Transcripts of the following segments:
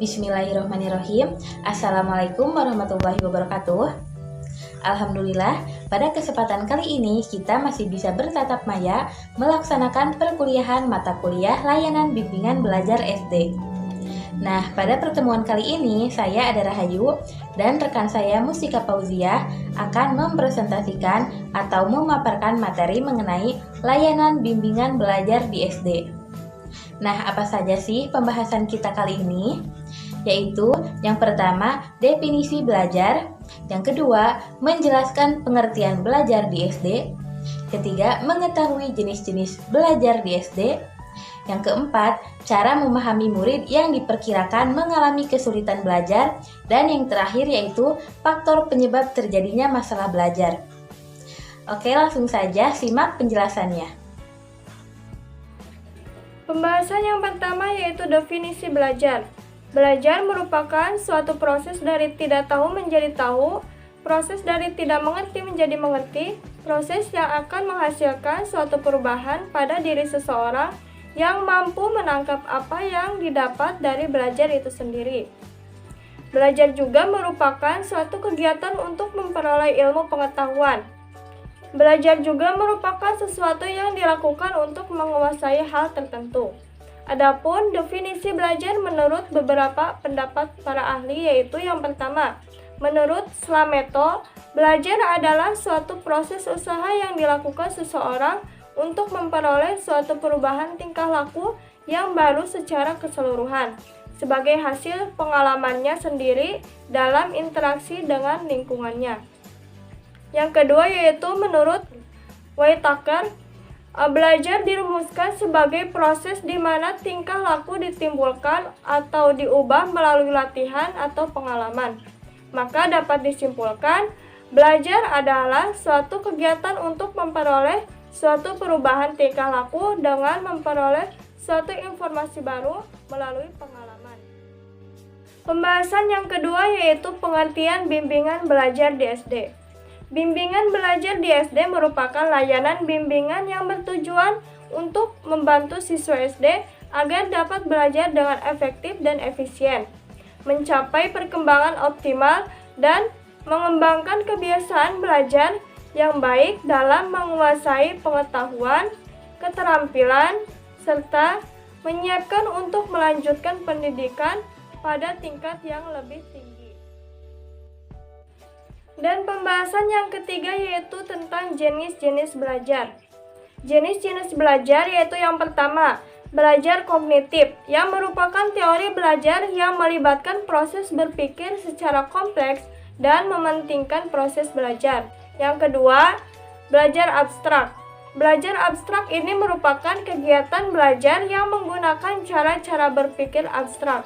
Bismillahirrahmanirrahim. Assalamualaikum warahmatullahi wabarakatuh. Alhamdulillah, pada kesempatan kali ini kita masih bisa bertatap maya melaksanakan perkuliahan mata kuliah layanan bimbingan belajar SD. Nah, pada pertemuan kali ini saya Ada Rahayu dan rekan saya Mustika Fauzia akan mempresentasikan atau memaparkan materi mengenai layanan bimbingan belajar di SD. Nah, apa saja sih pembahasan kita kali ini? Yaitu yang pertama, definisi belajar, yang kedua, menjelaskan pengertian belajar di SD, ketiga, mengetahui jenis-jenis belajar di SD, yang keempat, cara memahami murid yang diperkirakan mengalami kesulitan belajar, dan yang terakhir yaitu faktor penyebab terjadinya masalah belajar. Oke, langsung saja simak penjelasannya. Pembahasan yang pertama yaitu definisi belajar. Belajar merupakan suatu proses dari tidak tahu menjadi tahu, proses dari tidak mengerti menjadi mengerti, proses yang akan menghasilkan suatu perubahan pada diri seseorang yang mampu menangkap apa yang didapat dari belajar itu sendiri. Belajar juga merupakan suatu kegiatan untuk memperoleh ilmu pengetahuan. Belajar juga merupakan sesuatu yang dilakukan untuk menguasai hal tertentu. Adapun definisi belajar menurut beberapa pendapat para ahli yaitu yang pertama, menurut Slameto, belajar adalah suatu proses usaha yang dilakukan seseorang untuk memperoleh suatu perubahan tingkah laku yang baru secara keseluruhan sebagai hasil pengalamannya sendiri dalam interaksi dengan lingkungannya. Yang kedua yaitu menurut Whitaker, belajar dirumuskan sebagai proses di mana tingkah laku ditimbulkan atau diubah melalui latihan atau pengalaman. Maka dapat disimpulkan, belajar adalah suatu kegiatan untuk memperoleh suatu perubahan tingkah laku dengan memperoleh suatu informasi baru melalui pengalaman. Pembahasan yang kedua yaitu pengertian bimbingan belajar di SD. Bimbingan belajar di SD merupakan layanan bimbingan yang bertujuan untuk membantu siswa SD agar dapat belajar dengan efektif dan efisien, mencapai perkembangan optimal, dan mengembangkan kebiasaan belajar yang baik dalam menguasai pengetahuan, keterampilan, serta menyiapkan untuk melanjutkan pendidikan pada tingkat yang lebih tinggi. Dan pembahasan yang ketiga yaitu tentang jenis-jenis belajar. Jenis-jenis belajar yaitu yang pertama, belajar kognitif, yang merupakan teori belajar yang melibatkan proses berpikir secara kompleks dan mementingkan proses belajar. Yang kedua, belajar abstrak. Belajar abstrak ini merupakan kegiatan belajar yang menggunakan cara-cara berpikir abstrak.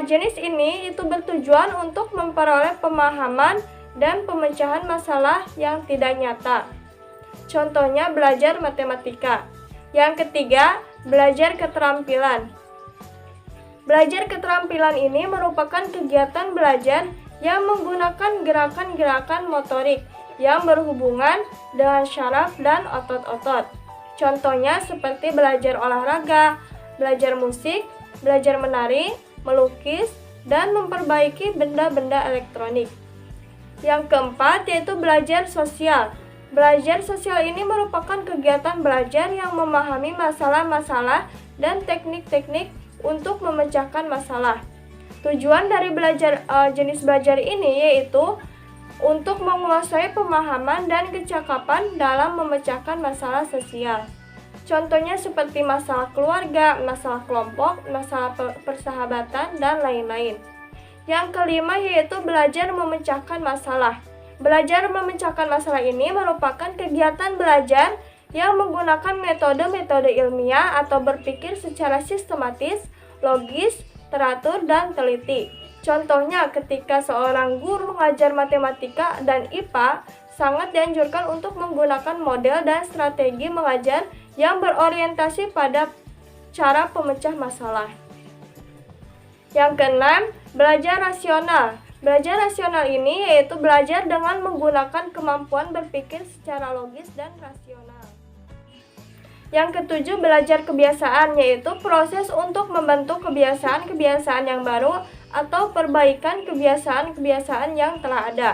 Jenis ini itu bertujuan untuk memperoleh pemahaman dan pemecahan masalah yang tidak nyata. Contohnya belajar matematika. Yang ketiga, belajar keterampilan. Belajar keterampilan ini merupakan kegiatan belajar yang menggunakan gerakan-gerakan motorik yang berhubungan dengan syaraf dan otot-otot. Contohnya seperti belajar olahraga, belajar musik, belajar menari, melukis, dan memperbaiki benda-benda elektronik. Yang keempat yaitu belajar sosial. Belajar sosial ini merupakan kegiatan belajar yang memahami masalah-masalah dan teknik-teknik untuk memecahkan masalah. Tujuan dari jenis belajar ini yaitu untuk menguasai pemahaman dan kecakapan dalam memecahkan masalah sosial. Contohnya seperti masalah keluarga, masalah kelompok, masalah persahabatan, dan lain-lain. Yang kelima yaitu belajar memecahkan masalah. Belajar memecahkan masalah ini merupakan kegiatan belajar yang menggunakan metode-metode ilmiah atau berpikir secara sistematis, logis, teratur, dan teliti. Contohnya ketika seorang guru mengajar matematika dan IPA, sangat dianjurkan untuk menggunakan model dan strategi mengajar yang berorientasi pada cara pemecah masalah. Yang keenam, belajar rasional. Belajar rasional ini yaitu belajar dengan menggunakan kemampuan berpikir secara logis dan rasional. Yang ketujuh, belajar kebiasaan, yaitu proses untuk membentuk kebiasaan-kebiasaan yang baru atau perbaikan kebiasaan-kebiasaan yang telah ada.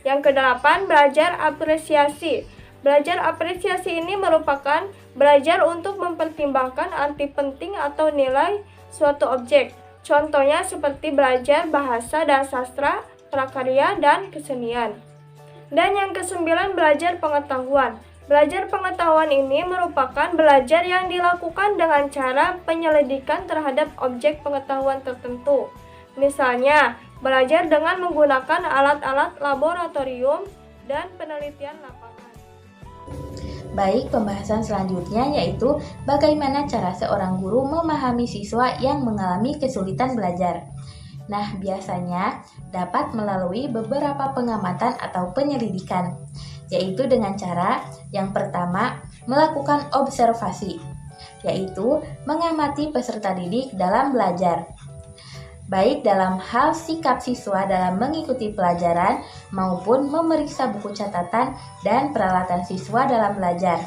Yang kedelapan, belajar apresiasi. Belajar apresiasi ini merupakan belajar untuk mempertimbangkan arti penting atau nilai suatu objek. Contohnya seperti belajar bahasa dan sastra, prakarya, dan kesenian. Dan yang kesembilan, belajar pengetahuan. Belajar pengetahuan ini merupakan belajar yang dilakukan dengan cara penyelidikan terhadap objek pengetahuan tertentu. Misalnya, belajar dengan menggunakan alat-alat laboratorium dan penelitian lapangan. Baik, pembahasan selanjutnya yaitu bagaimana cara seorang guru memahami siswa yang mengalami kesulitan belajar. Nah, biasanya dapat melalui beberapa pengamatan atau penyelidikan, yaitu dengan cara yang pertama, melakukan observasi, yaitu mengamati peserta didik dalam belajar, baik dalam hal sikap siswa dalam mengikuti pelajaran maupun memeriksa buku catatan dan peralatan siswa dalam belajar.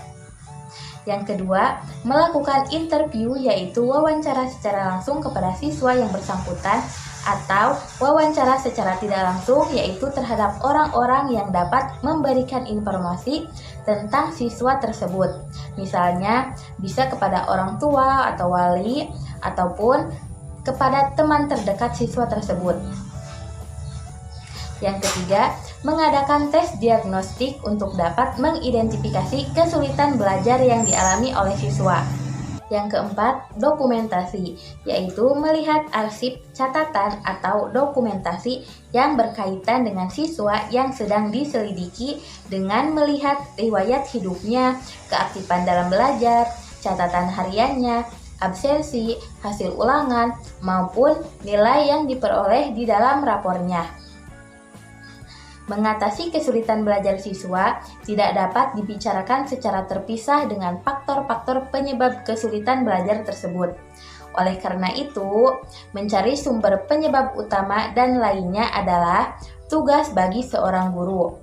Yang kedua, melakukan interview, yaitu wawancara secara langsung kepada siswa yang bersangkutan atau wawancara secara tidak langsung, yaitu terhadap orang-orang yang dapat memberikan informasi tentang siswa tersebut. Misalnya bisa kepada orang tua atau wali ataupun kepada teman terdekat siswa tersebut. Yang ketiga, mengadakan tes diagnostik untuk dapat mengidentifikasi kesulitan belajar yang dialami oleh siswa. Yang keempat, dokumentasi, yaitu melihat arsip, catatan, atau dokumentasi yang berkaitan dengan siswa yang sedang diselidiki dengan melihat riwayat hidupnya, keaktifan dalam belajar, catatan hariannya, absensi, hasil ulangan, maupun nilai yang diperoleh di dalam rapornya. Mengatasi kesulitan belajar siswa tidak dapat dibicarakan secara terpisah dengan faktor-faktor penyebab kesulitan belajar tersebut. Oleh karena itu, mencari sumber penyebab utama dan lainnya adalah tugas bagi seorang guru.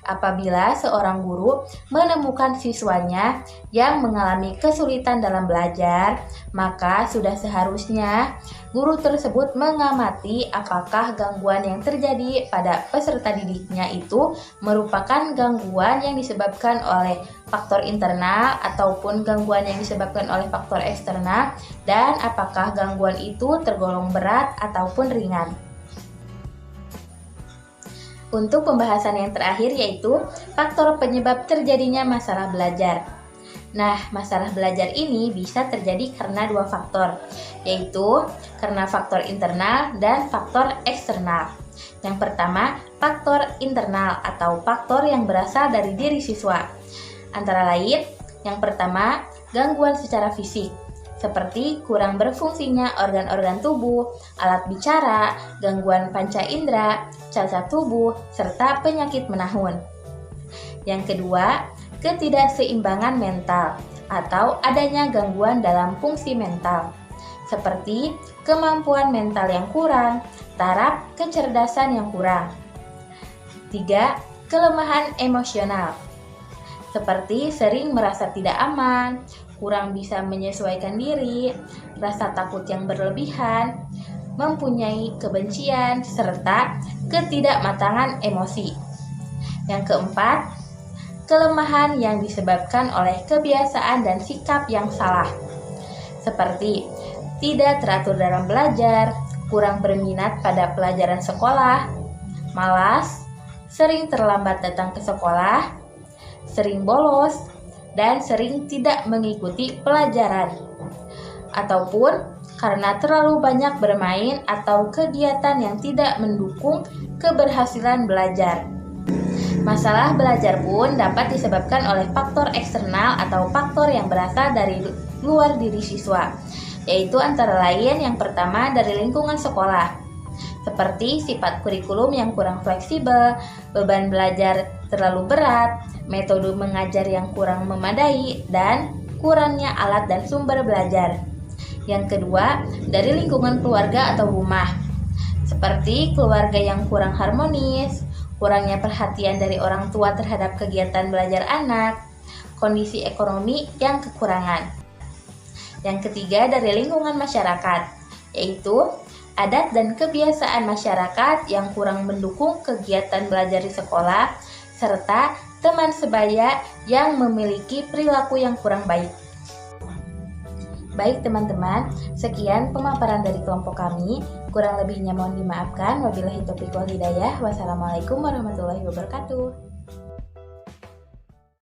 Apabila seorang guru menemukan siswanya yang mengalami kesulitan dalam belajar, maka sudah seharusnya guru tersebut mengamati apakah gangguan yang terjadi pada peserta didiknya itu merupakan gangguan yang disebabkan oleh faktor internal ataupun gangguan yang disebabkan oleh faktor eksternal, dan apakah gangguan itu tergolong berat ataupun ringan. Untuk pembahasan yang terakhir yaitu faktor penyebab terjadinya masalah belajar. Nah, masalah belajar ini bisa terjadi karena dua faktor, yaitu karena faktor internal dan faktor eksternal. Yang pertama, faktor internal atau faktor yang berasal dari diri siswa. Antara lain, yang pertama, gangguan secara fisik, seperti kurang berfungsinya organ-organ tubuh, alat bicara, gangguan panca indera, cacat tubuh, serta penyakit menahun. Yang kedua, ketidakseimbangan mental atau adanya gangguan dalam fungsi mental, seperti kemampuan mental yang kurang, taraf kecerdasan yang kurang. 3. Kelemahan emosional, seperti sering merasa tidak aman, kurang bisa menyesuaikan diri, rasa takut yang berlebihan, mempunyai kebencian, serta ketidakmatangan emosi. Yang keempat, kelemahan yang disebabkan oleh kebiasaan dan sikap yang salah, seperti tidak teratur dalam belajar, kurang berminat pada pelajaran sekolah, malas, sering terlambat datang ke sekolah, sering bolos, dan sering tidak mengikuti pelajaran, ataupun karena terlalu banyak bermain atau kegiatan yang tidak mendukung keberhasilan belajar. Masalah belajar pun dapat disebabkan oleh faktor eksternal atau faktor yang berasal dari luar diri siswa, yaitu antara lain yang pertama dari lingkungan sekolah, seperti sifat kurikulum yang kurang fleksibel, beban belajar terlalu berat, metode mengajar yang kurang memadai, dan kurangnya alat dan sumber belajar. Yang kedua, dari lingkungan keluarga atau rumah, seperti keluarga yang kurang harmonis, kurangnya perhatian dari orang tua terhadap kegiatan belajar anak, kondisi ekonomi yang kekurangan. Yang ketiga dari lingkungan masyarakat, yaitu adat dan kebiasaan masyarakat yang kurang mendukung kegiatan belajar di sekolah, serta teman sebaya yang memiliki perilaku yang kurang baik. Baik teman-teman, sekian pemaparan dari kelompok kami. Kurang lebihnya mohon dimaafkan. Wabillahi taufiq wal hidayah. Wassalamualaikum warahmatullahi wabarakatuh.